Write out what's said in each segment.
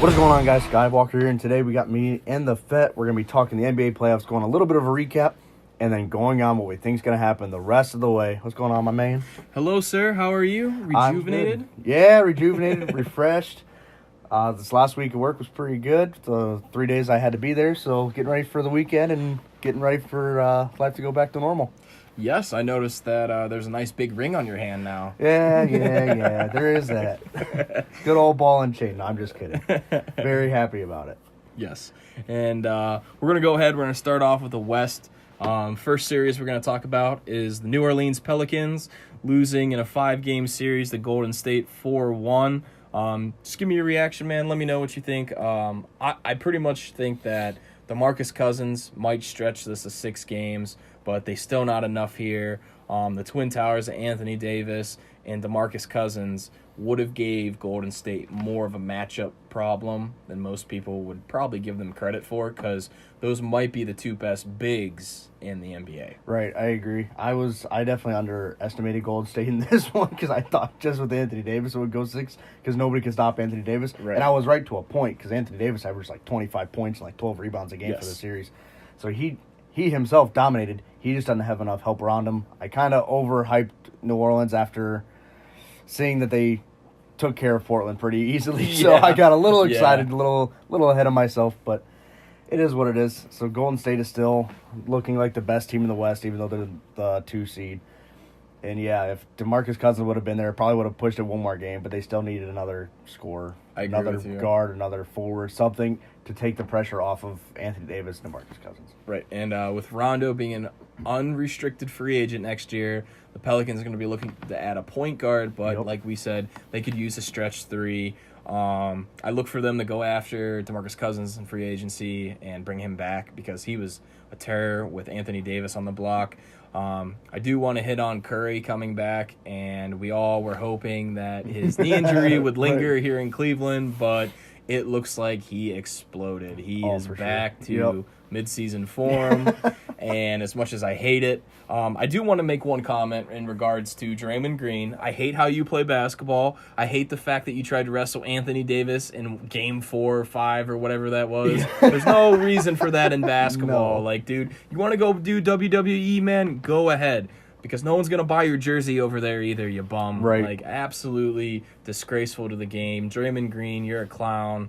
What is going on, guys? SkiveWalker here, and today we got me and the Fett. We're going to be talking the NBA playoffs, going a little bit of a recap, and then going on what we think is going to happen the rest of the way. What's going on, my man? Hello, sir. How are you? Rejuvenated? Yeah, rejuvenated, refreshed. This last week of work was pretty good. The 3 days I had to be there, so getting ready for the weekend and getting ready for life to go back to normal. Yes, I noticed that there's a nice big ring on your hand now. Yeah, there is that. Good old ball and chain. No, I'm just kidding. Very happy about it. Yes. And we're going to go ahead. We're going to start off with the West. First series we're going to talk about is the New Orleans Pelicans losing in a 5-game series to Golden State 4-1. Just give me your reaction, man. Let me know what you think. I pretty much think that DeMarcus Cousins might stretch this to 6 games, but they still not enough here. The Twin Towers of Anthony Davis and DeMarcus Cousins would have gave Golden State more of a matchup problem than most people would probably give them credit for, because those might be the 2 best bigs in the NBA. Right, I agree. I definitely underestimated Golden State in this one because I thought just with Anthony Davis it would go 6 because nobody could stop Anthony Davis. Right. And I was right to a point because Anthony Davis averaged like 25 points and like 12 rebounds a game for the series. So he himself dominated. He just doesn't have enough help around him. I kind of overhyped New Orleans after seeing that they took care of Portland pretty easily. So I got a little excited, a little ahead of myself, but it is what it is. So Golden State is still looking like the best team in the West, even though they're the 2 seed. And yeah, if DeMarcus Cousins would have been there, it probably would have pushed it one more game, but they still needed another scorer, another guard, another forward, something to take the pressure off of Anthony Davis and DeMarcus Cousins. Right, and with Rondo being an unrestricted free agent next year, the Pelicans are going to be looking to add a point guard, but like we said, they could use a stretch 3. I look for them to go after DeMarcus Cousins in free agency and bring him back because he was a terror with Anthony Davis on the block. I do want to hit on Curry coming back, and we all were hoping that his knee injury would linger here in Cleveland, but it looks like he exploded. He is back to mid-season form, and as much as I hate it, I do want to make one comment in regards to Draymond Green. I hate how you play basketball. I hate the fact that you tried to wrestle Anthony Davis in Game 4 or 5 or whatever that was. There's no reason for that in basketball. No. Like, dude, you want to go do WWE, man? Go ahead. Because no one's going to buy your jersey over there either, you bum. Right. Like, absolutely disgraceful to the game. Draymond Green, you're a clown.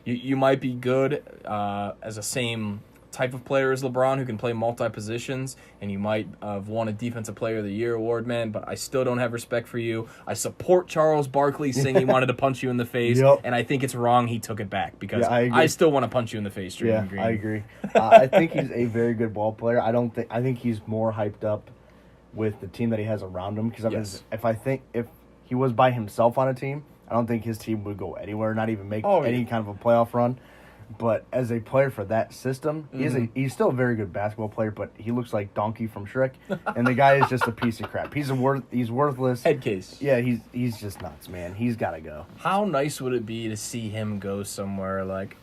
You might be good as a same type of player as LeBron who can play multi-positions, and you might have won a Defensive Player of the Year award, man, but I still don't have respect for you. I support Charles Barkley saying he wanted to punch you in the face, and I think it's wrong he took it back because I still want to punch you in the face, Draymond Green. I agree. I think he's a very good ball player. I think he's more hyped up with the team that he has around him because if he was by himself on a team, I don't think his team would go anywhere, not even make any kind of a playoff run. But as a player for that system, he's still a very good basketball player, but he looks like Donkey from Shrek, and the guy is just a piece of crap. He's worthless. Head case. Yeah, he's just nuts, man. He's got to go. How nice would it be to see him go somewhere like,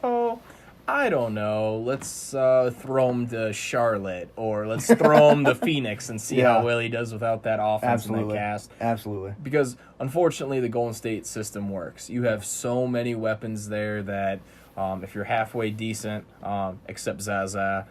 I don't know, let's throw him to Charlotte, or let's throw him to Phoenix and see how well he does without that offense and that cast. Absolutely. Because, unfortunately, the Golden State system works. You have so many weapons there that if you're halfway decent, except Zaza,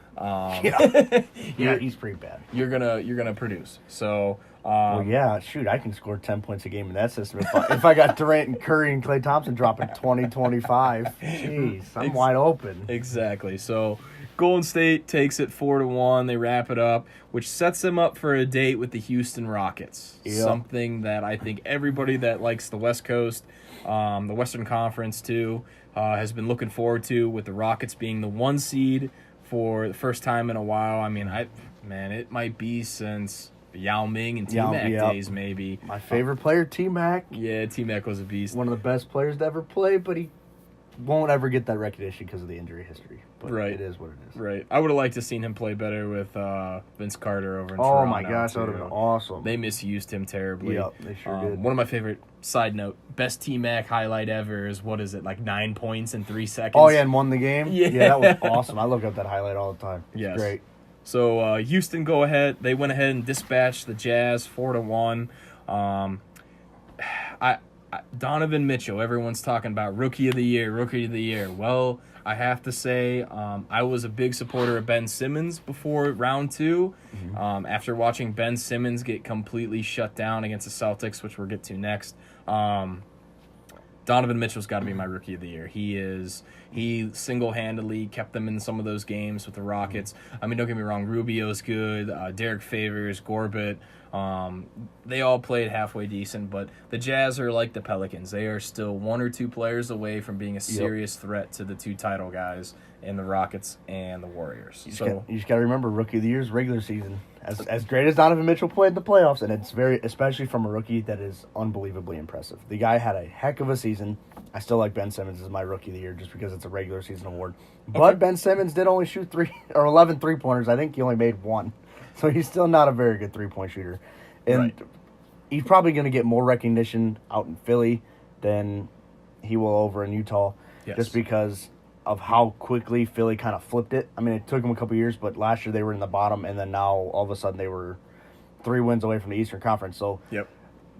he's pretty bad. You're gonna produce. So I can score 10 points a game in that system if I got Durant and Curry and Klay Thompson dropping 20, 25. Jeez, I'm wide open. Exactly. So Golden State takes it 4-1. They wrap it up, which sets them up for a date with the Houston Rockets. Something that I think everybody that likes the West Coast, the Western Conference too, has been looking forward to, with the Rockets being the 1 seed for the first time in a while. I mean, it might be since Yao Ming and T-Mac days, maybe. My favorite player, T-Mac. Yeah, T-Mac was a beast. One of the best players to ever play, but he won't ever get that recognition because of the injury history. But it is what it is. Right. I would have liked to seen him play better with Vince Carter over in Toronto. Oh, my gosh, that would have been awesome. They misused him terribly. Yep, they sure did. One of my favorite, side note, best T-Mac highlight ever is, 9 points in 3 seconds? Oh, yeah, and won the game? Yeah, that was awesome. I look up that highlight all the time. It's great. So Houston they went ahead and dispatched the Jazz 4-1. I Donovan Mitchell, everyone's talking about rookie of the year. Well, I have to say, I was a big supporter of Ben Simmons before round 2. Mm-hmm. After watching Ben Simmons get completely shut down against the Celtics, which we'll get to next, Donovan Mitchell's got to be my rookie of the year. He single-handedly kept them in some of those games with the Rockets. I mean, don't get me wrong, Rubio's good, Derek Favors, Gorbett, they all played halfway decent, but the Jazz are like the Pelicans. They are still 1 or 2 players away from being a serious threat to the 2 title guys in the Rockets and the Warriors. You just got to remember, rookie of the year's regular season. As great as Donovan Mitchell played in the playoffs, and it's especially from a rookie, that is unbelievably impressive. The guy had a heck of a season. I still like Ben Simmons as my rookie of the year just because it's a regular season award. But Ben Simmons did only shoot 11 3-pointers. I think he only made 1. So he's still not a very good 3-point shooter. And he's probably going to get more recognition out in Philly than he will over in Utah. Yes. Just because of how quickly Philly kind of flipped it. I mean, it took them a couple years, but last year they were in the bottom, and then now all of a sudden they were 3 wins away from the Eastern Conference. So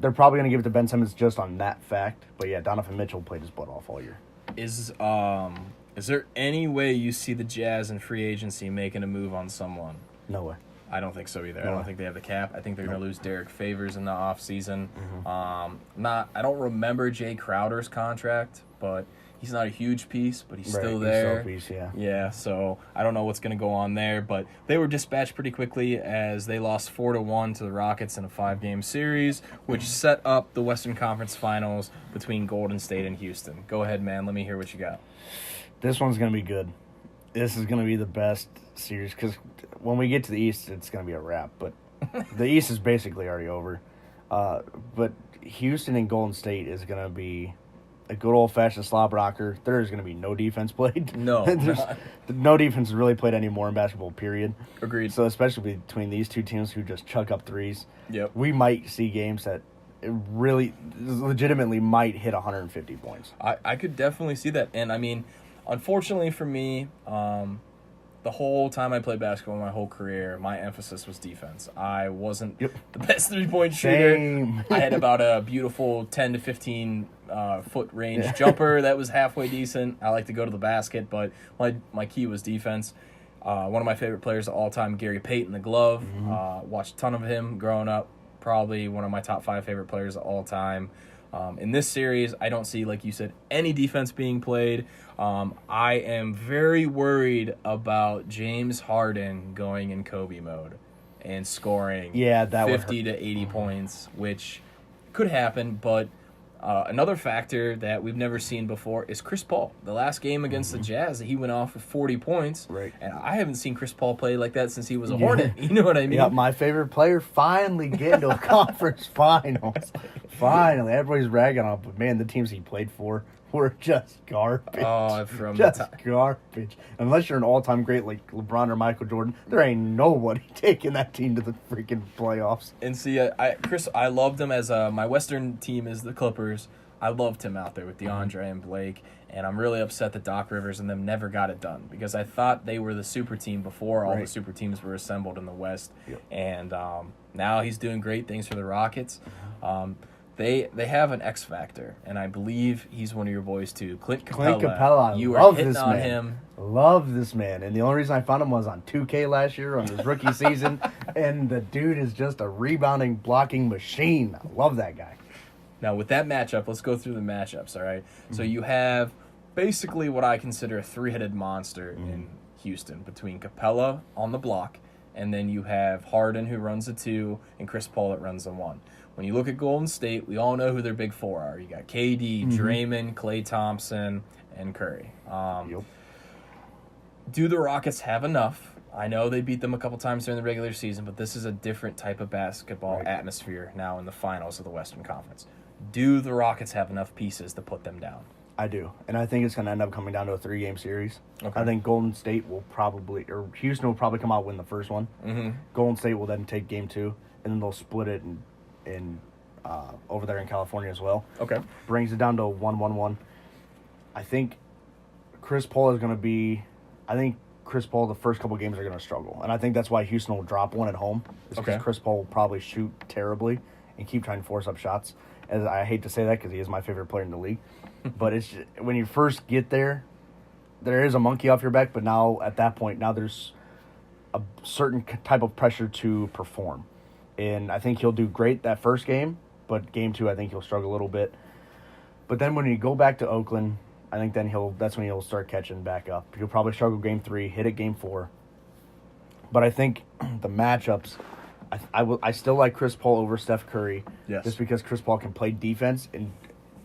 they're probably going to give it to Ben Simmons just on that fact. But yeah, Donovan Mitchell played his butt off all year. Is there any way you see the Jazz in free agency making a move on someone? No way. I don't think so either. No. I don't think they have the cap. I think they're going to lose Derek Favors in the offseason. Mm-hmm. I don't remember Jay Crowder's contract, but he's not a huge piece, but he's still He's there. still a piece, yeah. Yeah, so I don't know what's going to go on there, but they were dispatched pretty quickly as they lost 4-1 to the Rockets in a 5-game series, which set up the Western Conference Finals between Golden State and Houston. Go ahead, man. Let me hear what you got. This one's going to be good. This is going to be the best series because when we get to the East, it's going to be a wrap. But the East is basically already over. But Houston and Golden State is going to be a good old-fashioned slob rocker. There is going to be no defense played. No. No defense is really played anymore in basketball, period. Agreed. So especially between these two teams who just chuck up threes, we might see games that really legitimately might hit 150 points. I could definitely see that. And, I mean, unfortunately for me, the whole time I played basketball my whole career, my emphasis was defense. I wasn't the best 3-point shooter. I had about a beautiful 10 to 15 foot range jumper that was halfway decent. I like to go to the basket, but my key was defense. One of my favorite players of all time, Gary Payton, the glove. Watched a ton of him growing up. Probably one of my top 5 favorite players of all time. In this series, I don't see, like you said, any defense being played. I am very worried about James Harden going in Kobe mode and scoring 50 to 80 points, which could happen. But another factor that we've never seen before is Chris Paul. The last game against the Jazz, he went off with 40 points. Right. And I haven't seen Chris Paul play like that since he was a Hornet. You know what I mean? Yeah, my favorite player finally getting to a conference finals. Finally. Everybody's ragging on him, but man, the teams he played for were just garbage. Oh, Garbage. Unless you're an all-time great like LeBron or Michael Jordan, there ain't nobody taking that team to the freaking playoffs. And see, Chris, I loved him as my Western team is the Clippers. I loved him out there with DeAndre and Blake, and I'm really upset that Doc Rivers and them never got it done because I thought they were the super team before all the super teams were assembled in the West. And now he's doing great things for the Rockets. They have an X factor, and I believe he's one of your boys too, Clint Capella. You are hitting on him. Love this man, and the only reason I found him was on 2K last year on his rookie season, and the dude is just a rebounding, blocking machine. I love that guy. Now, with that matchup, let's go through the matchups, all right? So you have basically what I consider a 3-headed monster in Houston between Capella on the block, and then you have Harden who runs the 2 and Chris Paul that runs the 1. When you look at Golden State, we all know who their big 4 are. You got KD, Draymond, Klay Thompson, and Curry. Do the Rockets have enough? I know they beat them a couple times during the regular season, but this is a different type of basketball atmosphere now in the finals of the Western Conference. Do the Rockets have enough pieces to put them down? I do, and I think it's going to end up coming down to a 3-game series. Okay. I think Golden State will probably, or Houston will probably come out and win the first one. Golden State will then take game 2, and then they'll split it in over there in California as well. Okay. Brings it down to 1-1-1. I think Chris Paul is going to be, the first couple games are going to struggle, and I think that's why Houston will drop one at home. Because Chris Paul will probably shoot terribly, and keep trying to force up shots. As I hate to say that because he is my favorite player in the league. But it's just, when you first get there is a monkey off your back, but now at that point, now there's a certain type of pressure to perform. And I think he'll do great that first game, but game 2, I think he'll struggle a little bit. But then when you go back to Oakland, I think then that's when he'll start catching back up. He'll probably struggle game 3, hit it game 4. But I think the matchups, I still like Chris Paul over Steph Curry. Yes. Just because Chris Paul can play defense, and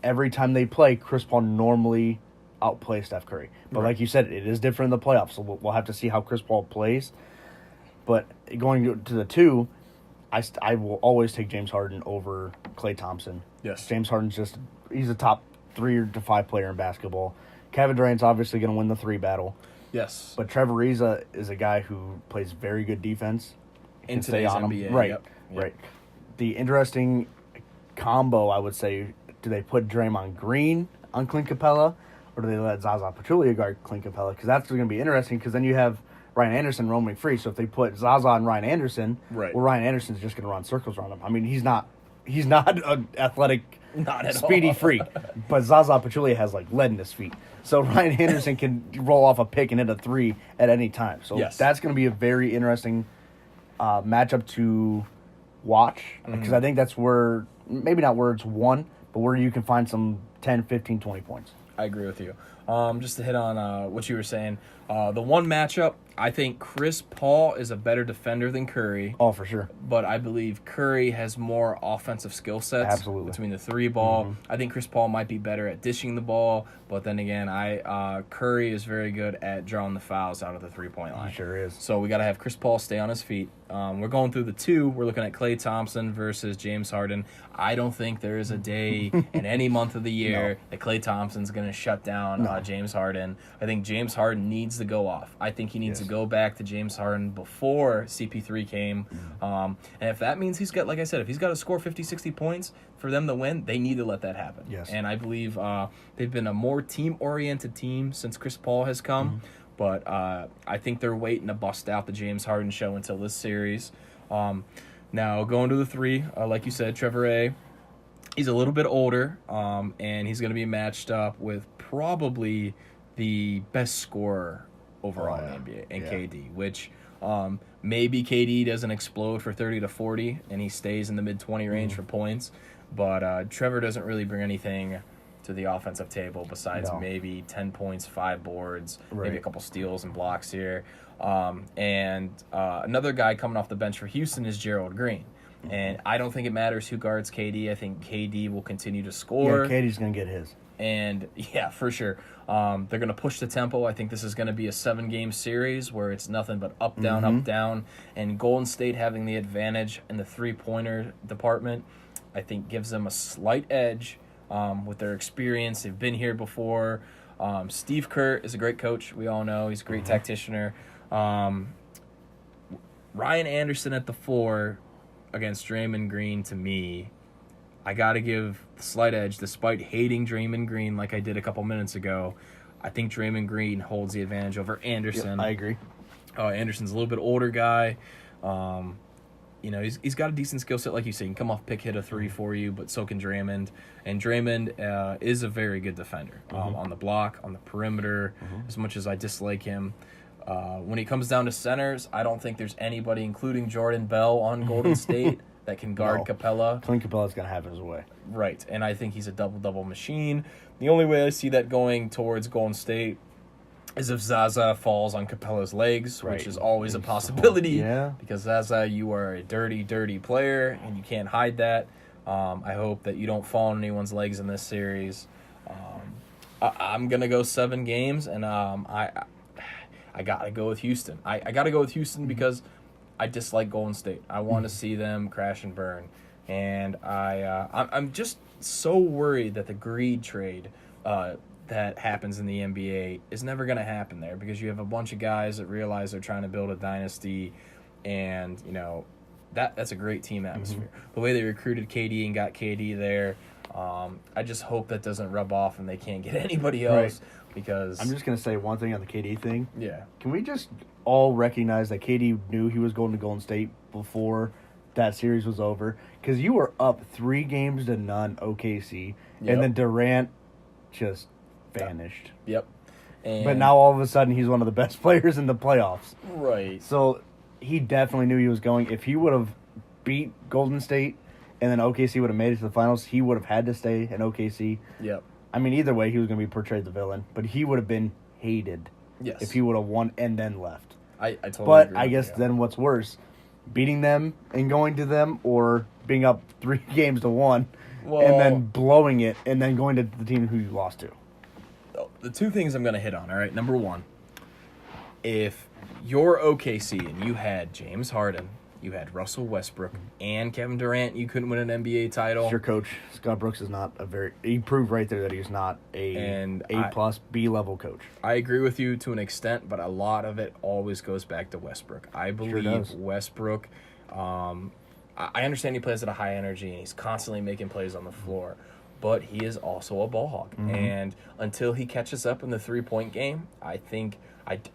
every time they play, Chris Paul normally outplays Steph Curry. But like you said, it is different in the playoffs, so we'll have to see how Chris Paul plays. But going to the 2, I will always take James Harden over Klay Thompson. Yes. James Harden's he's a top 3 to 5 player in basketball. Kevin Durant's obviously going to win the 3 battle. Yes. But Trevor Ariza is a guy who plays very good defense. In today's NBA. Right. Yep. Right. The interesting combo, I would say, do they put Draymond Green on Clint Capella, or do they let Zaza Pachulia guard Clint Capella? Because that's going to be interesting, because then you have Ryan Anderson roaming free. So if they put Zaza and Ryan Anderson, right. well, Ryan Anderson's just going to run circles around him. I mean, he's not an athletic, speedy freak, but Zaza Pachulia has like lead in his feet. So Ryan Anderson can roll off a pick and hit a 3 at any time. So that's going to be a very interesting matchup to watch, because I think that's where, maybe not where it's won, but where you can find some 10, 15, 20 points. I agree with you. Just to hit on what you were saying, the one matchup, I think Chris Paul is a better defender than Curry. Oh, for sure. But I believe Curry has more offensive skill sets. Absolutely. Between the 3 ball. I think Chris Paul might be better at dishing the ball, but then again, Curry is very good at drawing the fouls out of the 3-point line. He sure is. So we got to have Chris Paul stay on his feet. We're going through the 2. We're looking at Klay Thompson versus James Harden. I don't think there is a day in any month of the year that Klay Thompson's going to shut down James Harden. I think James Harden needs to go off. I think he needs to go back to James Harden before CP3 came. And if that means he's got, like I said, if he's got to score 50, 60 points for them to win, they need to let that happen. Yes. And I believe they've been a more team-oriented team since Chris Paul has come. But I think they're waiting to bust out the James Harden show until this series. Now, going to the 3, like you said, Trevor A., he's a little bit older, and he's going to be matched up with probably the best scorer overall in the NBA, and KD, which maybe KD doesn't explode for 30 to 40, and he stays in the mid-20 range for points. But Trevor doesn't really bring anything to the offensive table besides maybe 10 points, 5 boards, maybe a couple steals and blocks here. And another guy coming off the bench for Houston is Gerald Green. And I don't think it matters who guards KD. I think KD will continue to score. Yeah, KD's going to get his. And, yeah, for sure. They're going to push the tempo. I think this is going to be a 7-game series where it's nothing but up, down. And Golden State having the advantage in the three-pointer department, I think gives them a slight edge with their experience. They've been here before. Steve Kerr is a great coach. We all know he's a great tacticianer. Ryan Anderson at the 4 against Draymond Green, to me, I got to give the slight edge, despite hating Draymond Green like I did a couple minutes ago. I think Draymond Green holds the advantage over Anderson. Yep, I agree. Anderson's a little bit older guy. He's got a decent skill set, like you say. He can come off pick, hit a 3 for you, but so can Draymond. And Draymond is a very good defender on the block, on the perimeter, as much as I dislike him. When he comes down to centers, I don't think there's anybody, including Jordan Bell on Golden State, that can guard Capella. Clint Capella's going to have his way. Right, and I think he's a double-double machine. The only way I see that going towards Golden State is if Zaza falls on Capella's legs, which is always a possibility. Yeah. Because Zaza, you are a dirty, dirty player, and you can't hide that. I hope that you don't fall on anyone's legs in this series. I'm going to go 7 games, and I got to go with Houston. I got to go with Houston because I dislike Golden State. I want to see them crash and burn. And I'm just so worried that the greed trade that happens in the NBA is never going to happen there, because you have a bunch of guys that realize they're trying to build a dynasty, and, that's a great team atmosphere. The way they recruited KD and got KD there, I just hope that doesn't rub off and they can't get anybody else. Because I'm just going to say one thing on the KD thing. Yeah. Can we just all recognize that KD knew he was going to Golden State before that series was over because you were up 3-0 OKC, Yep. and then Durant just vanished. Yep. And But now all of a sudden he's one of the best players in the playoffs. Right. So he definitely knew he was going. If he would have beat Golden State and then OKC would have made it to the finals, he would have had to stay in OKC. Yep. I mean, either way, he was going to be portrayed the villain, but he would have been hated if he would have won and then left. I totally But agree I with guess you. then what's worse, beating them and going to them, or being up 3-1 and then blowing it and then going to the team who you lost to? The two things I'm going to hit on, all right? Number one, if you're OKC and you had James Harden, you had Russell Westbrook, and Kevin Durant, you couldn't win an NBA title. Your coach, Scott Brooks, is not he proved right there that he's not a A+ B-level coach. I agree with you to an extent, but a lot of it always goes back to Westbrook. I believe Westbrook, I understand he plays at a high energy and he's constantly making plays on the floor, but he is also a ball hawk. Mm-hmm. And until he catches up in the three-point game, I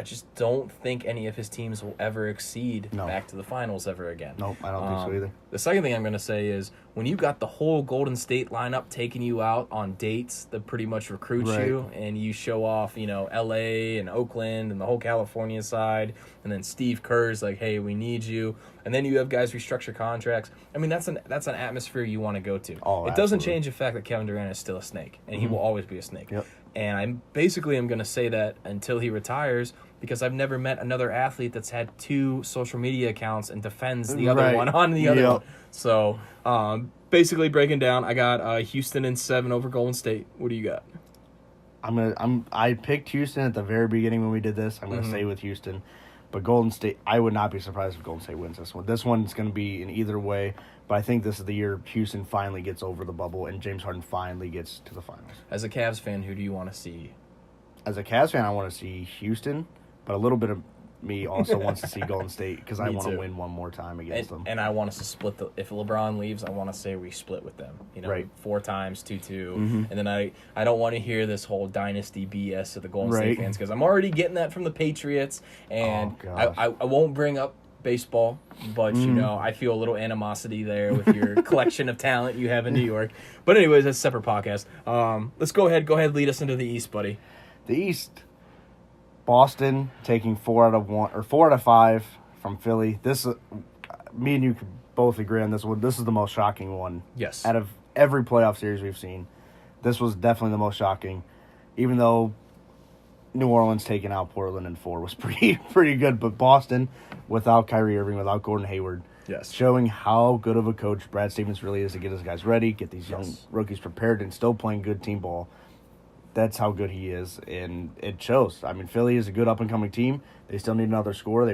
just don't think any of his teams will ever exceed back to the finals ever again. Nope, I don't think so either. The second thing I'm going to say is when you got the whole Golden State lineup taking you out on dates that pretty much recruit you, and you show off, L.A. and Oakland and the whole California side, and then Steve Kerr's like, hey, we need you, and then you have guys restructure contracts. I mean, that's an atmosphere you want to go to. Oh, it doesn't change the fact that Kevin Durant is still a snake, and he will always be a snake. Yep. And I'm going to say that until he retires, because I've never met another athlete that's had 2 social media accounts and defends the other one on the other one. So, basically breaking down, I got Houston in 7 over Golden State. What do you got? I picked Houston at the very beginning when we did this. I'm going to stay with Houston. But Golden State, I would not be surprised if Golden State wins this one. This one's going to be in either way. But I think this is the year Houston finally gets over the bubble and James Harden finally gets to the finals. As a Cavs fan, who do you want to see? As a Cavs fan, I want to see Houston, but a little bit of me also wants to see Golden State because I want to win one more time against them. And I want us to split if LeBron leaves, I want to say we split with them. 4 times, 2-2. Mm-hmm. And then I don't want to hear this whole dynasty BS of the Golden State fans because I'm already getting that from the Patriots. And I won't bring up baseball, but I feel a little animosity there with your collection of talent you have in New York. But anyways, that's a separate podcast. Let's go ahead lead us into the East, buddy. The East, Boston taking 4 out of 5 from Philly. This me and you could both agree on this one. This is the most shocking one. Yes. Out of every playoff series we've seen, this was definitely the most shocking. Even though New Orleans taking out Portland in 4 was pretty good, but Boston, without Kyrie Irving, without Gordon Hayward, showing how good of a coach Brad Stevens really is to get his guys ready, get these young rookies prepared, and still playing good team ball. That's how good he is, and it shows. I mean, Philly is a good up-and-coming team. They still need another scorer.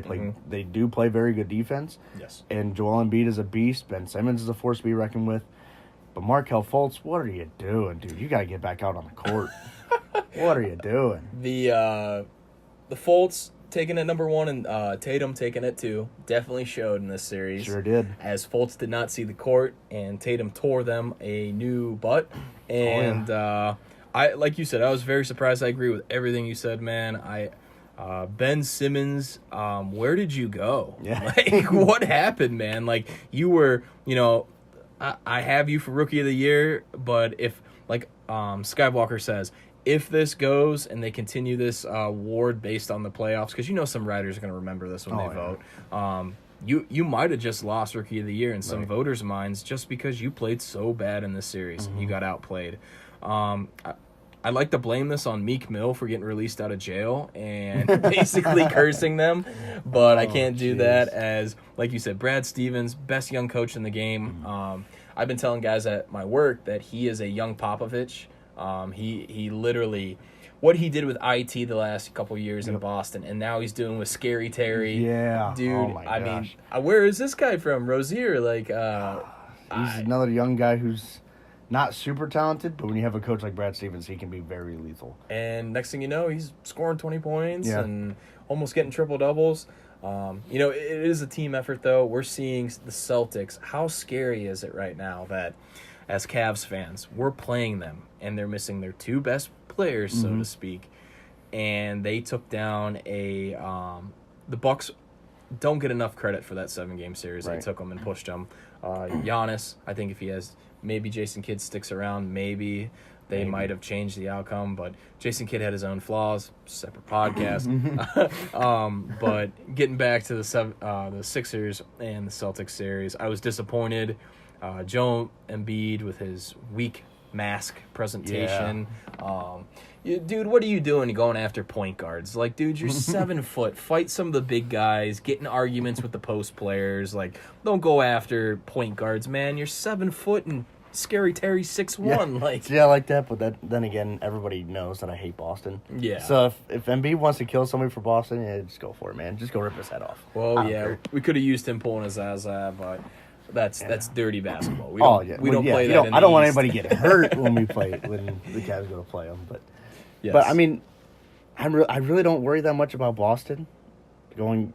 They do play very good defense. Yes. And Joel Embiid is a beast. Ben Simmons is a force to be reckoned with. But Markelle Fultz, what are you doing, dude? You got to get back out on the court. What are you doing? The Fultz taking it number 1 and Tatum taking it 2 definitely showed in this series. Sure did. As Fultz did not see the court and Tatum tore them a new butt. And I like you said, I was very surprised. I agree with everything you said, man. Ben Simmons, where did you go? Yeah. Like, what happened, man? Like, you were, I have you for Rookie of the Year, but if, like SkiveWalker says, if this goes and they continue this award based on the playoffs, because some writers are going to remember this when they vote, you might have just lost Rookie of the Year in some voters' minds just because you played so bad in this series and you got outplayed. I'd like to blame this on Meek Mill for getting released out of jail and basically cursing them, but I can't do that as, like you said, Brad Stevens, best young coach in the game. I've been telling guys at my work that he is a young Popovich. He literally, what he did with IT the last couple years in Boston, and now he's doing with Scary Terry. Yeah. Dude, oh my gosh. I mean, where is this guy from? Rozier? Like, he's another young guy who's not super talented, but when you have a coach like Brad Stevens, he can be very lethal. And next thing you know, he's scoring 20 points and almost getting triple-doubles. It is a team effort, though. We're seeing the Celtics. How scary is it right now that, as Cavs fans, we're playing them, and they're missing their 2 best players, so to speak, and they took down the Bucks don't get enough credit for that 7-game series. Right. They took them and pushed them. Giannis, I think if he has, maybe Jason Kidd sticks around, maybe they might have changed the outcome, but Jason Kidd had his own flaws, separate podcast. But getting back to the Sixers and the Celtics series, I was disappointed. Joe Embiid with his weak mask presentation. Dude, what are you doing going after point guards? Like, dude, you're 7 foot. Fight some of the big guys. Get in arguments with the post players. Like, don't go after point guards, man. You're 7 foot and Scary Terry 6'1". I like that, but then again, everybody knows that I hate Boston. Yeah. So if Embiid wants to kill somebody for Boston, just go for it, man. Just go rip his head off. Well, yeah, we could have used him pulling his Zaza, but that's dirty basketball. We don't play that. I don't want anybody getting hurt when we play when the Cavs go to play them. But I mean, I really don't worry that much about Boston going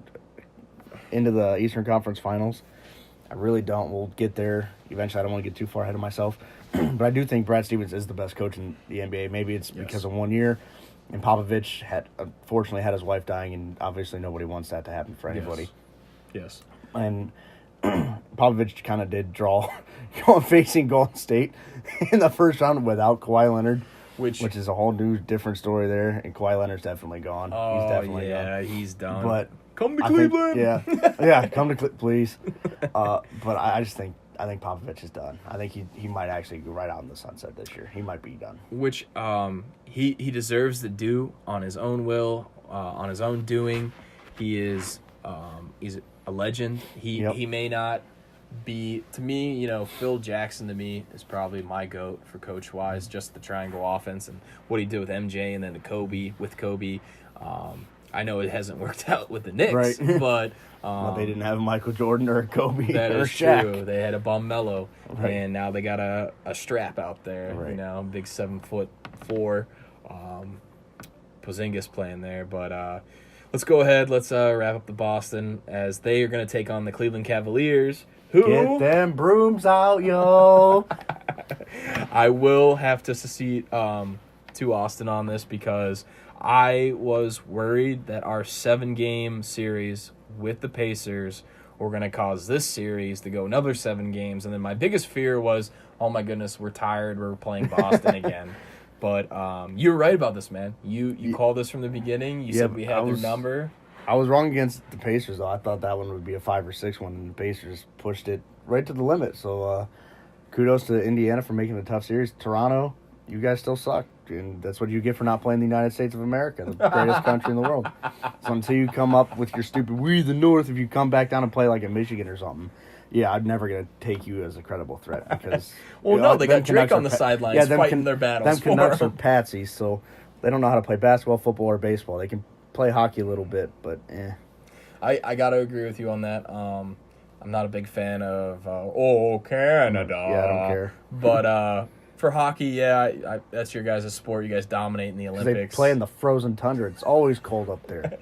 into the Eastern Conference Finals. I really don't. We'll get there eventually. I don't want to get too far ahead of myself. But I do think Brad Stevens is the best coach in the NBA. Maybe it's because of 1 year. And Popovich unfortunately had his wife dying, and obviously nobody wants that to happen for anybody. Yes. And Popovich kind of did draw facing Golden State in the first round without Kawhi Leonard, which is a whole new different story there. And Kawhi Leonard's definitely gone. Oh, he's definitely gone. He's done. But come to Cleveland. Come to Cleveland, please. But I just think Popovich is done. I think he might actually go right out in the sunset this year. He might be done. Which he deserves to do on his own will, on his own doing. He's a legend. He may not be, to me, Phil Jackson to me is probably my GOAT for coach-wise, just the triangle offense and what he did with MJ and then with Kobe. I know it hasn't worked out with the Knicks, right. But they didn't have Michael Jordan or Kobe that or is Shaq. True. They had a bum Melo, right. And now they got a strap out there. Right. Big 7'4" Porzingis playing there. But let's go ahead. Let's wrap up the Boston as they are going to take on the Cleveland Cavaliers. Get them brooms out, yo. I will have to secede to Austin on this because I was worried that our 7-game series with the Pacers were going to cause this series to go another 7 games. And then my biggest fear was, oh my goodness, we're tired. We're playing Boston again. But you were right about this, man. You called this from the beginning. You said we had their number. I was wrong against the Pacers, though. I thought that one would be a 5 or 6 one, and the Pacers pushed it right to the limit. So kudos to Indiana for making a tough series. Toronto, you guys still suck, and that's what you get for not playing the United States of America, the greatest country in the world. So until you come up with your stupid "we the North," if you come back down and play like in Michigan or something, I'm never gonna take you as a credible threat because they got Drake on the sidelines fighting their battles. Them Canucks are patsies, so they don't know how to play basketball, football, or baseball. They can play hockey a little bit, but I gotta agree with you on that. I'm not a big fan of Canada. Yeah, I don't care. But for hockey, that's your guys' sport. You guys dominate in the Olympics. They play in the frozen tundra. It's always cold up there.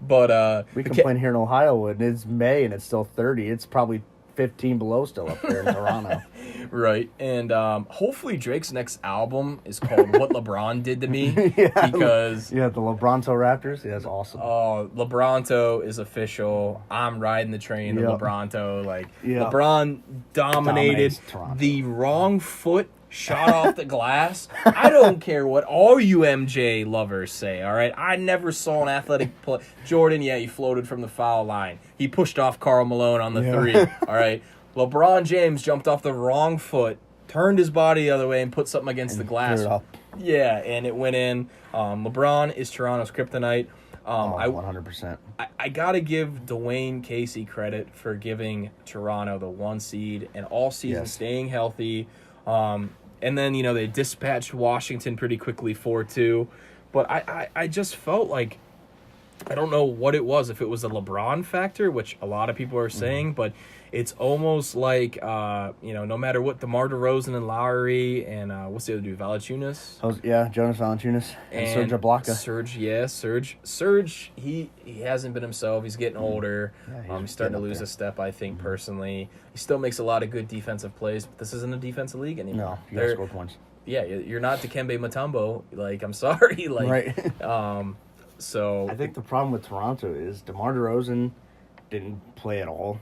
But we complain here in Ohio, and it's May and it's still 30. It's probably 15 below still up there in Toronto. Right. And hopefully Drake's next album is called What LeBron Did to Me. Because the LeBronto Raptors. Yeah, that's awesome. Oh, LeBronto is official. I'm riding the train of LeBronto. LeBron dominated the wrong foot shot off the glass. I don't care what all you MJ lovers say, all right? I never saw an athletic play. Jordan, he floated from the foul line. He pushed off Karl Malone on the 3, all right? LeBron James jumped off the wrong foot, turned his body the other way, and put something against the glass. Yeah, and it went in. LeBron is Toronto's kryptonite. 100%. I got to give Dwayne Casey credit for giving Toronto the 1 seed and all season staying healthy. And then, they dispatched Washington pretty quickly 4-2. But I just felt like, I don't know what it was, if it was a LeBron factor, which a lot of people are saying, but it's almost like, no matter what, DeMar DeRozan and Lowry and what's the other dude, Valanciunas? Jonas Valanciunas and Serge Ibaka. Serge, he hasn't been himself. He's getting older. He's starting to lose a step, I think, personally. He still makes a lot of good defensive plays, but this isn't a defensive league anymore. No, you got to score points. Yeah, you're not Dikembe Mutombo. I'm sorry. Right. So I think the problem with Toronto is DeMar DeRozan didn't play at all.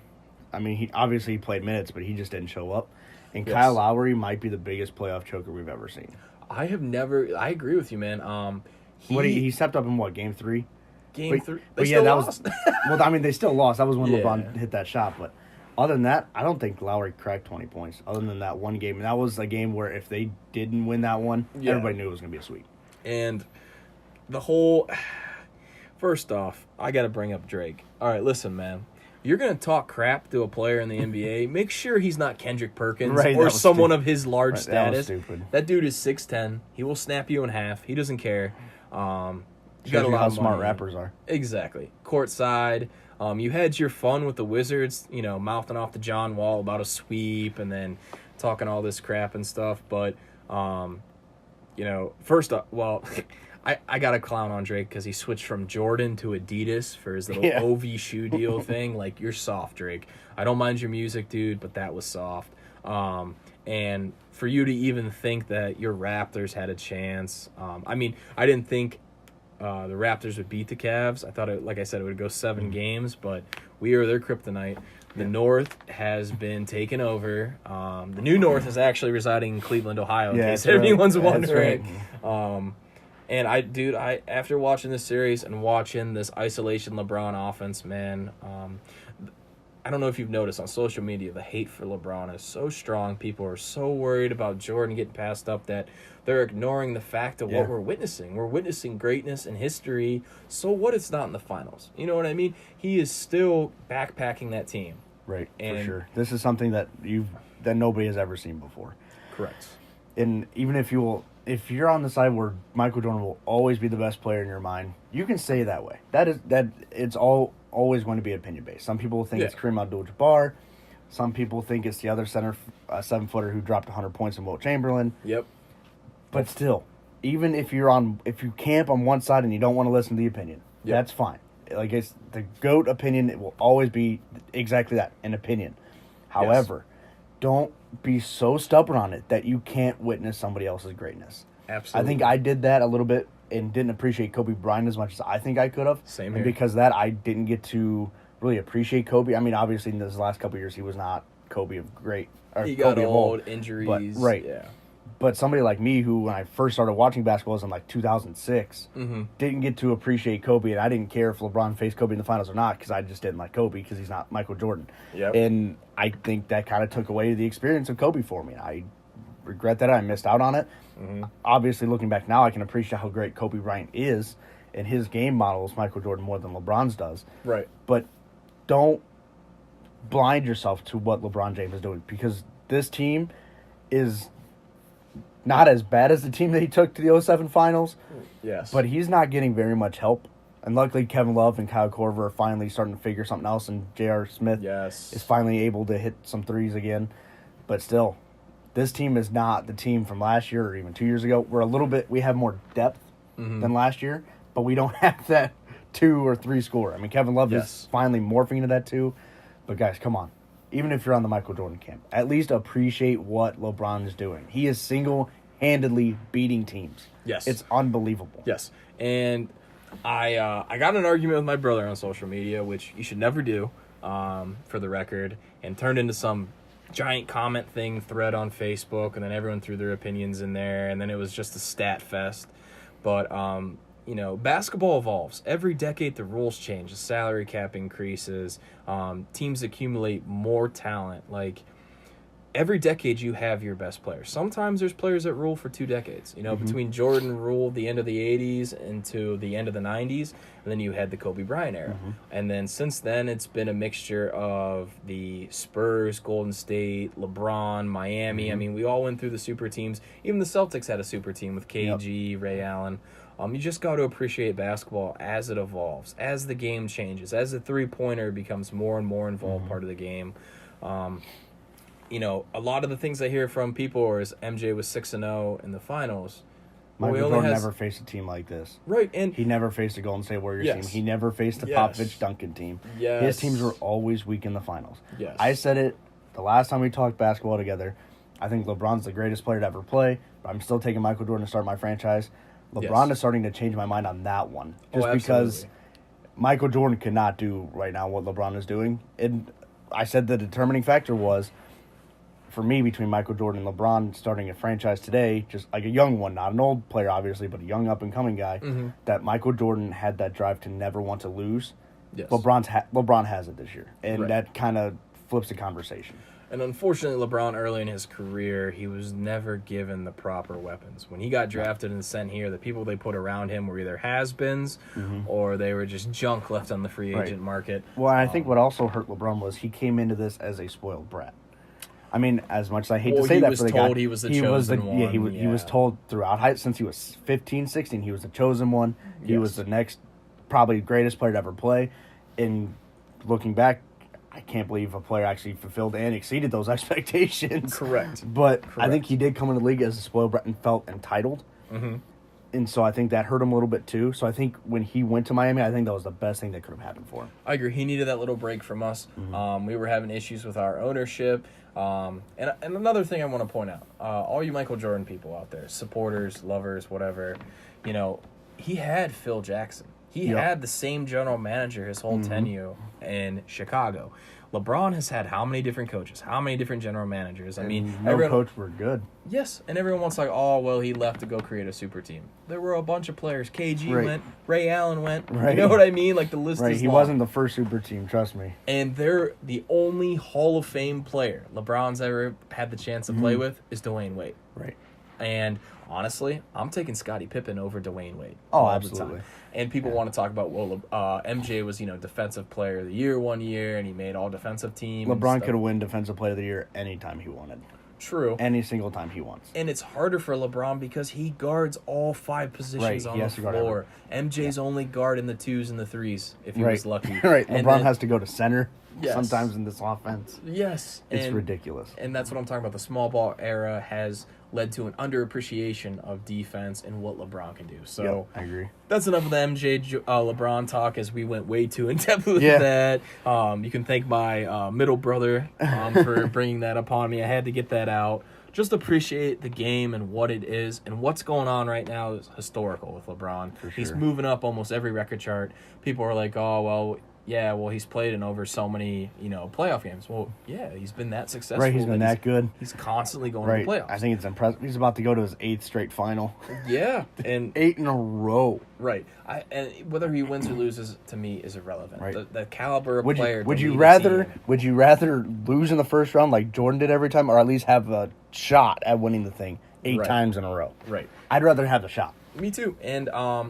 I mean, he obviously played minutes, but he just didn't show up. And Yes. Kyle Lowry might be the biggest playoff choker we've ever seen. I agree with you, man. He stepped up in game 3? Game 3. But yeah, that lost. Well, I mean, they still lost. That was when Yeah. LeBron hit that shot. But other than that, I don't think Lowry cracked 20 points. Other than that one game, and that was a game where if they didn't win that one, everybody knew it was going to be a sweep. And the whole. First off, I got to bring up Drake. All right, listen, man. You're going to talk crap to a player in the NBA, make sure he's not Kendrick Perkins or someone of his large status. That was stupid. That dude is 6'10". He will snap you in half. He doesn't care. You got a lot of smart rappers are. Exactly. Courtside. You had your fun with the Wizards, mouthing off to John Wall about a sweep and then talking all this crap and stuff. But, first off, well... I got to clown on Drake because he switched from Jordan to Adidas for his little OV shoe deal thing. Like, you're soft, Drake. I don't mind your music, dude, but that was soft. And for you to even think that your Raptors had a chance, I didn't think the Raptors would beat the Cavs. I thought, like I said, it would go 7 games, but we are their kryptonite. The North has been taken over. The new North is actually residing in Cleveland, Ohio, in case anyone's wondering. Right. And I after watching this series and watching this isolation LeBron offense, man, I don't know if you've noticed on social media, the hate for LeBron is so strong. People are so worried about Jordan getting passed up that they're ignoring the fact of what we're witnessing. We're witnessing greatness and history. So what? It's not in the finals. You know what I mean? He is still backpacking that team. Right, for sure. This is something that nobody has ever seen before. Correct. And even if you're on the side where Michael Jordan will always be the best player in your mind, you can say it that way. It's always going to be opinion based. Some people think it's Kareem Abdul-Jabbar. Some people think it's the other center, 7-footer who dropped 100 points in Wilt Chamberlain. Yep. But still, even if you camp on one side and you don't want to listen to the opinion, that's fine. Like, it's the GOAT opinion. It will always be exactly that, an opinion. However, don't be so stubborn on it that you can't witness somebody else's greatness. Absolutely. I think I did that a little bit and didn't appreciate Kobe Bryant as much as I think I could have. Same here. And because of that, I didn't get to really appreciate Kobe. I mean, obviously, in these last couple of years, he was not Kobe of great. He got old, injuries. But, right. Yeah. But somebody like me, who when I first started watching basketball was in 2006, didn't get to appreciate Kobe, and I didn't care if LeBron faced Kobe in the finals or not because I just didn't like Kobe because he's not Michael Jordan. Yep. And I think that kind of took away the experience of Kobe for me. I regret that I missed out on it. Obviously, looking back now, I can appreciate how great Kobe Bryant is, and his game models Michael Jordan more than LeBron's does. Right. But don't blind yourself to what LeBron James is doing because this team is not as bad as the team that he took to the 07 finals. Yes. But he's not getting very much help. And luckily, Kevin Love and Kyle Korver are finally starting to figure something else, and J.R. Smith is finally able to hit some threes again. But still, this team is not the team from last year or even 2 years ago. We have more depth than last year, but we don't have that 2 or 3 scorer. I mean, Kevin Love is finally morphing into that too. But guys, come on. Even if you're on the Michael Jordan camp, at least appreciate what LeBron is doing. He is single-handedly beating teams. Yes. It's unbelievable. Yes. And I got in an argument with my brother on social media, which you should never do, for the record, and turned into some giant comment thread on Facebook, and then everyone threw their opinions in there, and then it was just a stat fest. But basketball evolves. Every decade the rules change, the salary cap increases, teams accumulate more talent. Like, every decade you have your best players. Sometimes there's players that rule for 2 decades. Between Jordan ruled the end of the 80s into the end of the 90s, and then you had the Kobe Bryant era. And then since then it's been a mixture of the Spurs, Golden State, LeBron, Miami. I mean, we all went through the super teams. Even the Celtics had a super team with KG, Ray Allen. You just got to appreciate basketball as it evolves, as the game changes, as the three-pointer becomes more and more involved part of the game. A lot of the things I hear from people is MJ was 6-0 in the finals. Michael Jordan never faced a team like this. Right, and he never faced a Golden State Warriors team. He never faced the Popovich Duncan team. His teams were always weak in the finals. Yes. I said it the last time we talked basketball together. I think LeBron's the greatest player to ever play, but I'm still taking Michael Jordan to start my franchise. LeBron is starting to change my mind on that one. Just because Michael Jordan could not do right now what LeBron is doing. And I said the determining factor was, for me, between Michael Jordan and LeBron starting a franchise today, just like a young one, not an old player, obviously, but a young up-and-coming guy, that Michael Jordan had that drive to never want to lose. Yes. LeBron has it this year, and Right. that kind of flips the conversation. And unfortunately, LeBron, early in his career, he was never given the proper weapons. When he got drafted and sent here, the people they put around him were either has-beens or they were just junk left on the free agent market. Well, I think what also hurt LeBron was he came into this as a spoiled brat. I mean, as much as I hate to say that for the guy, he was the chosen one. Yeah, he was told throughout since he was 15, 16, he was the chosen one. He was the next, probably greatest player to ever play. And looking back, I can't believe a player actually fulfilled and exceeded those expectations. Correct. But I think he did come into the league as a spoiled brat and felt entitled. And so I think that hurt him a little bit too. So I think when he went to Miami, I think that was the best thing that could have happened for him. I agree. He needed that little break from us. We were having issues with our ownership. And another thing I want to point out, all you Michael Jordan people out there, supporters, lovers, whatever, he had Phil Jackson. He had the same general manager his whole tenure in Chicago. LeBron has had how many different coaches? How many different general managers? I mean, no coach were good. Yes, and everyone wants he left to go create a super team. There were a bunch of players. KG went, Ray Allen went. You know what I mean? Like, the list is He long. wasn't the first super team, trust me. And they're the only Hall of Fame player LeBron's ever had the chance to play with is Dwayne Wade. Right. And honestly, I'm taking Scottie Pippen over Dwayne Wade. Oh, all absolutely. the time. And people want to talk about, MJ was, defensive player of the year one year, and he made all defensive team. LeBron could have won defensive player of the year anytime he wanted. True. Any single time he wants. And it's harder for LeBron because he guards all 5 positions on the floor. MJ's only guarding the 2s and the 3s if he was lucky. Right. And LeBron has to go to center Yes. sometimes in this offense. Yes. It's ridiculous. And that's what I'm talking about. The small ball era has led to an underappreciation of defense and what LeBron can do. So I agree. That's enough of the MJ LeBron talk, as we went way too in depth with that. You can thank my middle brother for bringing that upon me. I had to get that out. Just appreciate the game and what it is, and what's going on right now is historical with LeBron. For sure. He's moving up almost every record chart. People are like, he's played in over so many, playoff games. Well, yeah, he's been that successful. Right, he's been that good. He's constantly going to the playoffs. I think it's impressive. He's about to go to his 8th straight final. Yeah, and 8 in a row. Right. And whether he wins or loses, to me, is irrelevant. Right. The caliber of player. Would you rather lose in the first round like Jordan did every time, or at least have a shot at winning the thing 8 times in a row? Right. I'd rather have the shot. Me too. And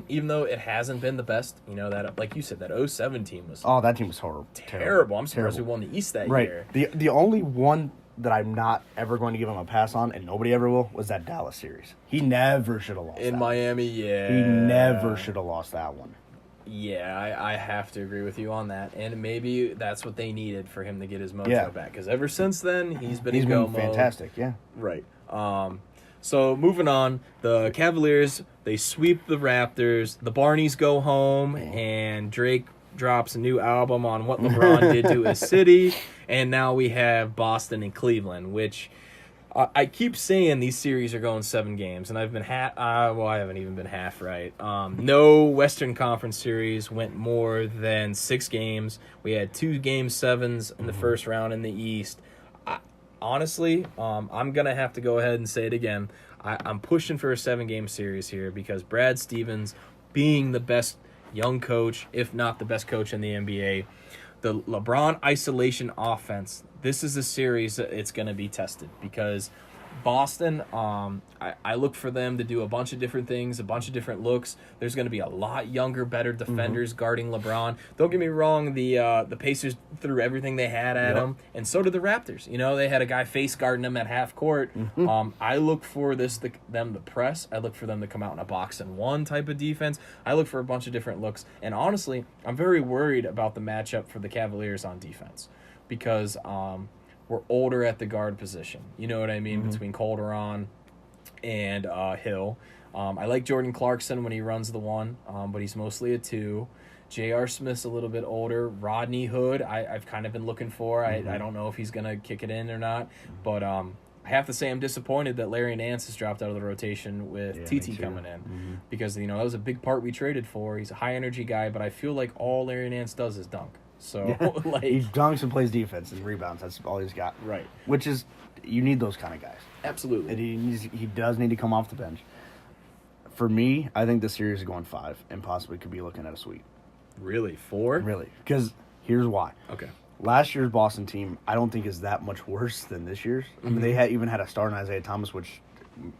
even though it hasn't been the best, that, like you said, that 07 team was that team was horrible. Terrible. I'm surprised we won the East that year. The only one that I'm not ever going to give him a pass on, and nobody ever will, was that Dallas series. He never should have lost in that Miami. one. He never should have lost that one. Yeah, I have to agree with you on that, and maybe that's what they needed for him to get his mojo back. Because ever since then, he's been fantastic. Yeah, right. So moving on, the Cavaliers, they sweep the Raptors. The Barneys go home, and Drake drops a new album on what LeBron did to his city, and now we have Boston and Cleveland, which I keep saying these series are going 7 games, and I've been I haven't even been half right. No Western Conference series went more than 6 games. We had 2 Game 7s in the first round in the East. Honestly, I'm going to have to go ahead and say it again. I'm pushing for a 7-game series here because Brad Stevens, being the best young coach, if not the best coach in the NBA, the LeBron isolation offense, this is a series that it's going to be tested because Boston, I look for them to do a bunch of different things, a bunch of different looks. There's going to be a lot younger, better defenders guarding LeBron. Don't get me wrong, the Pacers threw everything they had at him, and so did the Raptors. They had a guy face guarding them at half court. I look for them to press. I look for them to come out in a box and one type of defense. I look for a bunch of different looks, and honestly, I'm very worried about the matchup for the Cavaliers on defense because we're older at the guard position. You know what I mean? Between Calderon and Hill. I like Jordan Clarkson when he runs the 1, but he's mostly a 2. J.R. Smith's a little bit older. Rodney Hood, I've kind of been looking for. I don't know if he's going to kick it in or not. But have to say I'm disappointed that Larry Nance has dropped out of the rotation with TT coming in because, that was a big part we traded for. He's a high-energy guy, but I feel like all Larry Nance does is dunk. So, he dunks and plays defense and rebounds. That's all he's got. Right. Which is, you need those kind of guys. Absolutely. And he does need to come off the bench. For me, I think this series is going 5 and possibly could be looking at a sweep. Really? 4? Really. Because here's why. Okay. Last year's Boston team, I don't think is that much worse than this year's. I mean, they even had a star in Isaiah Thomas, which,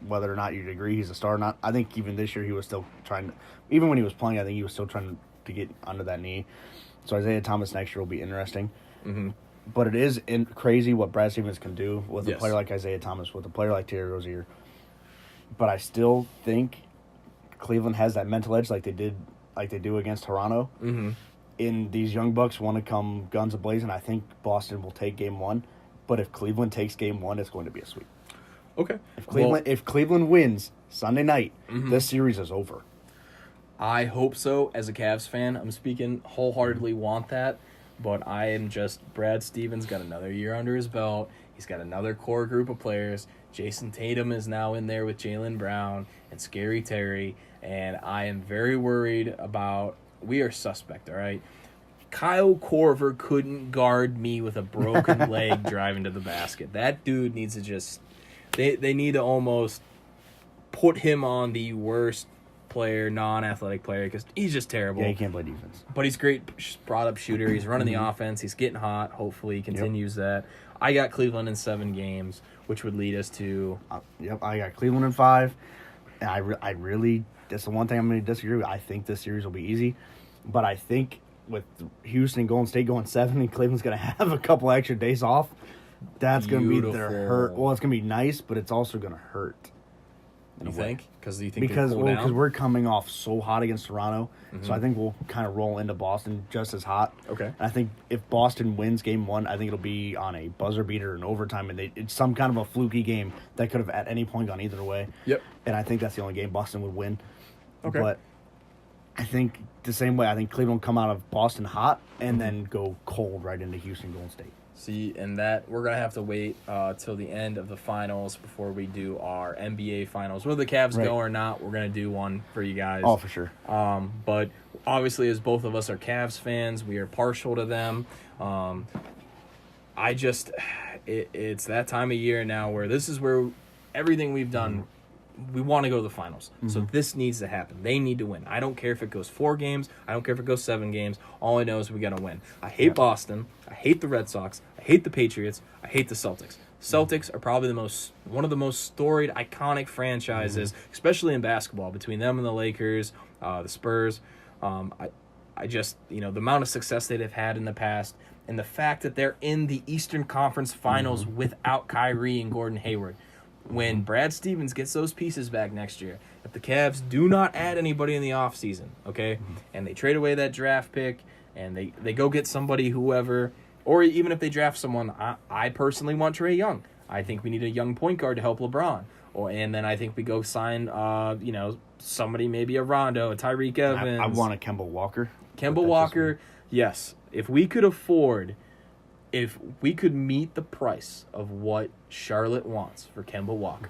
whether or not you'd agree he's a star or not, I think even this year he was still trying to, even when he was playing, I think he was still trying to get under that knee. So Isaiah Thomas next year will be interesting. But it is crazy what Brad Stevens can do with a player like Isaiah Thomas, with a player like Terry Rozier. But I still think Cleveland has that mental edge like they do against Toronto. In these young Bucks want to come guns a-blazing. I think Boston will take Game 1. But if Cleveland takes Game 1, it's going to be a sweep. Okay. If Cleveland wins Sunday night, this series is over. I hope so. As a Cavs fan, I'm speaking wholeheartedly want that, but I am just Brad Stevens got another year under his belt. He's got another core group of players. Jason Tatum is now in there with Jaylen Brown and Scary Terry, and I am very worried about. We are suspect, all right? Kyle Korver couldn't guard me with a broken leg driving to the basket. That dude needs to just. They need to almost put him on the worst player, non-athletic player, because he's just terrible. Yeah, he can't play defense. But he's a great brought-up shooter. He's running the offense. He's getting hot. Hopefully he continues that. I got Cleveland in 7 games, which would lead us to... I got Cleveland in 5. And I really... That's the one thing I'm going to disagree with. I think this series will be easy. But I think with Houston and Golden State going 7 and Cleveland's going to have a couple extra days off, that's going to be their hurt. Well, it's going to be nice, but it's also going to hurt. You think? Because we're coming off so hot against Toronto, so I think we'll kind of roll into Boston just as hot. Okay. And I think if Boston wins Game 1, I think it'll be on a buzzer beater in overtime, and it's some kind of a fluky game that could have at any point gone either way. Yep. And I think that's the only game Boston would win. Okay. But I think the same way, I think Cleveland will come out of Boston hot and then go cold right into Houston Golden State. See, and that we're going to have to wait till the end of the finals before we do our NBA finals. Whether the Cavs go or not, we're going to do one for you guys. Oh, for sure. But obviously, as both of us are Cavs fans, we are partial to them. It's that time of year now where this is where everything we've done, we want to go to the finals. So this needs to happen. They need to win. I don't care if it goes 4 games. I don't care if it goes 7 games. All I know is we got to win. I hate Boston. I hate the Red Sox. I hate the Patriots. I hate the Celtics. Celtics are probably one of the most storied, iconic franchises, especially in basketball, between them and the Lakers, the Spurs. I just, the amount of success they've had in the past, and the fact that they're in the Eastern Conference Finals without Kyrie and Gordon Hayward. When Brad Stevens gets those pieces back next year, if the Cavs do not add anybody in the offseason, okay, and they trade away that draft pick, and they go get somebody, whoever, or even if they draft someone, I personally want Trae Young. I think we need a young point guard to help LeBron. And then I think we go sign, somebody, maybe a Rondo, a Tyreek Evans. I want a Kemba Walker. Kemba Walker, yes. If we could meet the price of what Charlotte wants for Kemba Walker,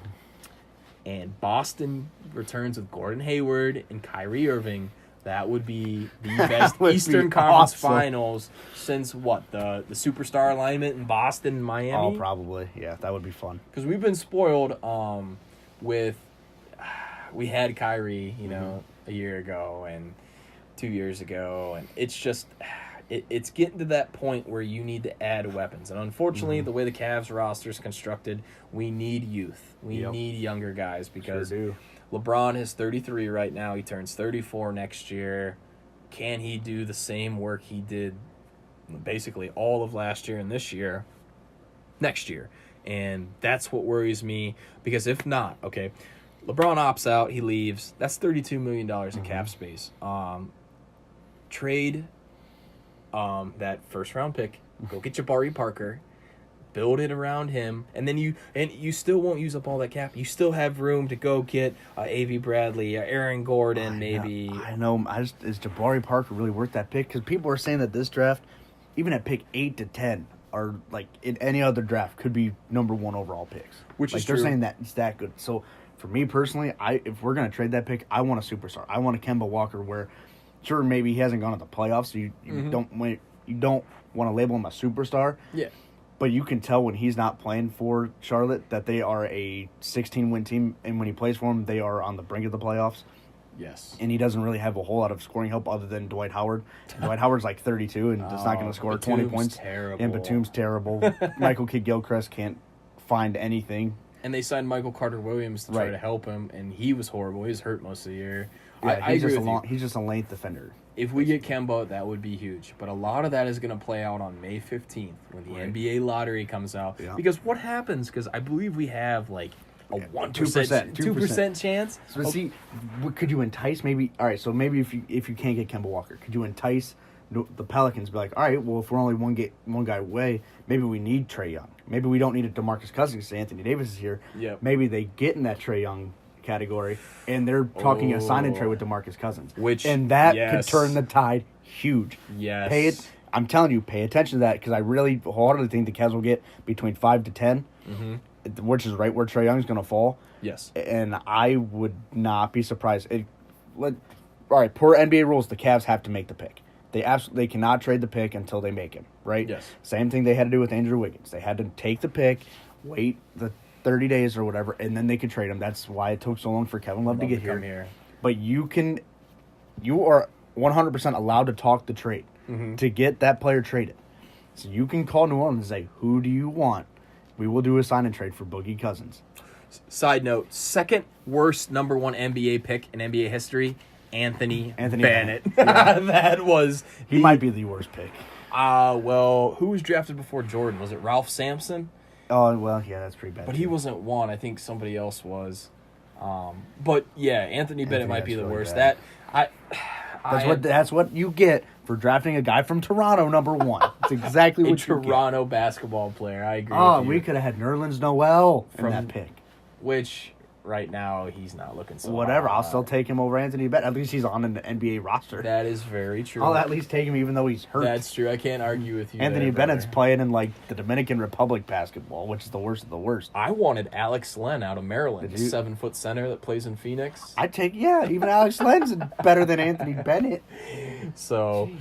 and Boston returns with Gordon Hayward and Kyrie Irving, that would be the best Eastern Conference Finals since the superstar alignment in Boston and Miami? Oh, probably. Yeah, that would be fun. Because we've been spoiled we had Kyrie, a year ago and 2 years ago, and it's just... It's getting to that point where you need to add weapons. And unfortunately, the way the Cavs roster is constructed, we need youth. We need younger guys because LeBron is 33 right now. He turns 34 next year. Can he do the same work he did basically all of last year and this year, next year? And that's what worries me because if not, okay, LeBron opts out, he leaves. That's $32 million in cap space. Trade... that first round pick, go get Jabari Parker, build it around him, and then you still won't use up all that cap. You still have room to go get A.V. Bradley, Aaron Gordon, maybe. I know. Is Jabari Parker really worth that pick? Because people are saying that this draft, even at pick 8 to 10, are like in any other draft could be number 1 overall picks. Which is they're true. saying that it's that good. So for me personally, if we're gonna trade that pick, I want a superstar. I want a Kemba Walker where, sure, maybe he hasn't gone to the playoffs, so you don't want to label him a superstar. Yeah. But you can tell when he's not playing for Charlotte that they are a 16-win team, and when he plays for them, they are on the brink of the playoffs. Yes. And he doesn't really have a whole lot of scoring help other than Dwight Howard. Dwight Howard's like 32 and just not going to score 20 points. Terrible. And Batum's terrible. Michael Kidd-Gilchrist can't find anything. And they signed Michael Carter-Williams to try to help him, and he was horrible. He was hurt most of the year. Yeah, I agree with you. He's just a length defender. If we get Kemba, that would be huge. But a lot of that is going to play out on May 15th when the NBA lottery comes out. Yeah. Because what happens, because I believe we have like a 1%, 2% chance. So see, could you entice maybe? All right, so maybe if you can't get Kemba Walker, could you entice the Pelicans? Be like, all right, well, if we're only one guy away, maybe we need Trae Young. Maybe we don't need a DeMarcus Cousins. Anthony Davis is here. Yep. Maybe they get in that Trae Young category, and they're talking a sign and trade with DeMarcus Cousins, and that could turn the tide huge. Yes, I'm telling you, pay attention to that because I really wholeheartedly think the Cavs will get between 5 to 10. Which is right where Trae Young's going to fall. Yes. And I would not be surprised. All right, per NBA rules, the Cavs have to make the pick. They cannot trade the pick until they make him, right? Yes. Same thing they had to do with Andrew Wiggins. They had to take the pick, wait the 30 days or whatever, and then they could trade him. That's why it took so long for Kevin Love to get here. But you are 100% allowed to talk the trade to get that player traded. So you can call New Orleans and say, who do you want? We will do a sign and trade for Boogie Cousins. Side note, second worst number 1 NBA pick in NBA history, Anthony Bennett. Yeah. That was... He might be the worst pick. Well, who was drafted before Jordan? Was it Ralph Sampson? Oh, well, yeah, that's pretty bad. But he wasn't one. I think somebody else was. But, yeah, Anthony Bennett might be the really worst. Bad. That's what you get for drafting a guy from Toronto, number 1. It's exactly what you get. A Toronto basketball player. I agree Oh, with you. we could have had Nerlens Noel from that pick. Which, right now, he's not looking so Whatever. hot. I'll still take him over Anthony Bennett. At least he's on an NBA roster. That is very true. I'll at least take him even though he's hurt. That's true. I can't argue with you. Anthony Bennett's playing in, like, the Dominican Republic basketball, which is the worst of the worst. I wanted Alex Len out of Maryland, the 7-foot center that plays in Phoenix. Even Alex Len's better than Anthony Bennett. So,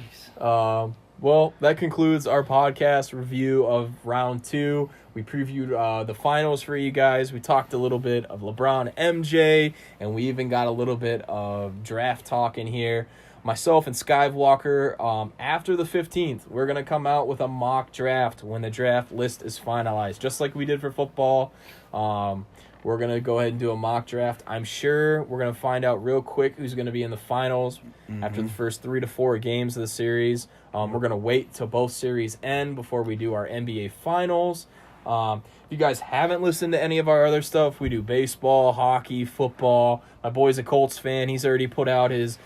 well, that concludes our podcast review of round 2. We previewed the finals for you guys. We talked a little bit of LeBron, MJ, and we even got a little bit of draft talk in here. Myself and SkiveWalker, after the 15th, we're going to come out with a mock draft when the draft list is finalized, just like we did for football. We're going to go ahead and do a mock draft. I'm sure we're going to find out real quick who's going to be in the finals after the first 3 to 4 games of the series. We're going to wait till both series end before we do our NBA finals. If you guys haven't listened to any of our other stuff, we do baseball, hockey, football. My boy's a Colts fan. He's already put out his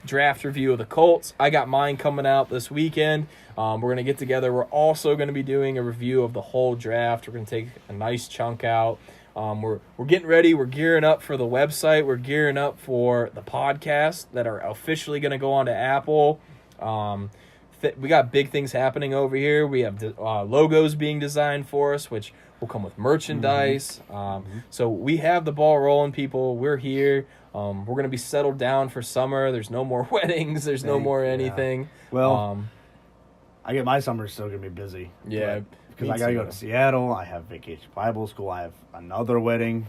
draft review of the Colts. I got mine coming out this weekend. We're going to get together. We're also going to be doing a review of the whole draft. We're going to take a nice chunk out. We're getting ready. We're gearing up for the website. We're gearing up for the podcasts that are officially going to go on to Apple. We got big things happening over here. We have logos being designed for us, which will come with merchandise. So we have the ball rolling, people. We're here. We're going to be settled down for summer. There's no more weddings. There's no more anything. Yeah. Well, I get my summer still going to be busy. Yeah. Because I got to go to Seattle. I have Vacation Bible School. I have another wedding.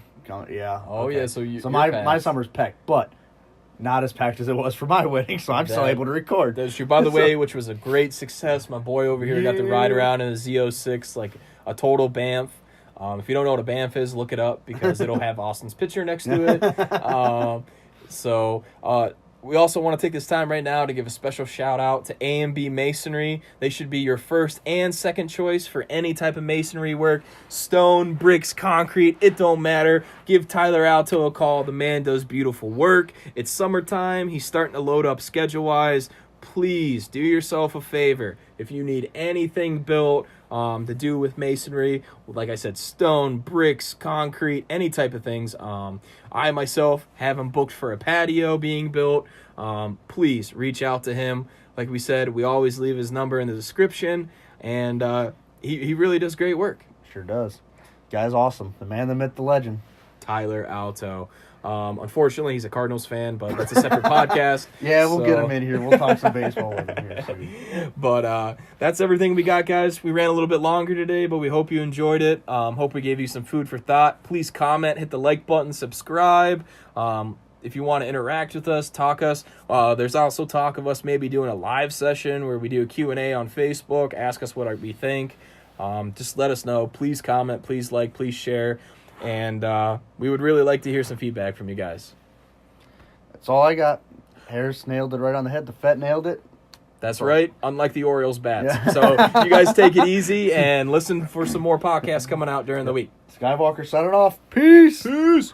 Yeah. Oh, okay. yeah. So my summer's packed, but not as packed as it was for my wedding, so I'm still able to record. That's true. By the way, which was a great success. My boy over here got to ride around in a Z06, like a total Banff. If you don't know what a Banff is, look it up because it'll have Austin's picture next to it. We also want to take this time right now to give a special shout out to A&B Masonry. They should be your first and second choice for any type of masonry work. Stone, bricks, concrete, it don't matter. Give Tyler Alto a call. The man does beautiful work. It's summertime. He's starting to load up schedule-wise. Please do yourself a favor. If you need anything built to do with masonry, like I said, stone, bricks, concrete, any type of things. I myself have him booked for a patio being built. Please reach out to him. Like we said, we always leave his number in the description. And he really does great work. Sure does. Guy's awesome. The man, the myth, the legend. Tyler Alto. Unfortunately, he's a Cardinals fan, but that's a separate podcast. Yeah, we'll get him in here. We'll talk some baseball with him here soon. But that's everything we got, guys. We ran a little bit longer today, but we hope you enjoyed it. Hope we gave you some food for thought. Please comment, hit the like button, subscribe. If you want to interact with us, talk us. There's also talk of us maybe doing a live session where we do a Q&A on Facebook. Ask us what we think. Just let us know. Please comment, please like, please share. And we would really like to hear some feedback from you guys. That's all I got. Harris nailed it right on the head. The Fett nailed it. That's right, unlike the Orioles bats. Yeah. So you guys take it easy and listen for some more podcasts coming out during the week. SkiveWalker signing off. Peace. Peace.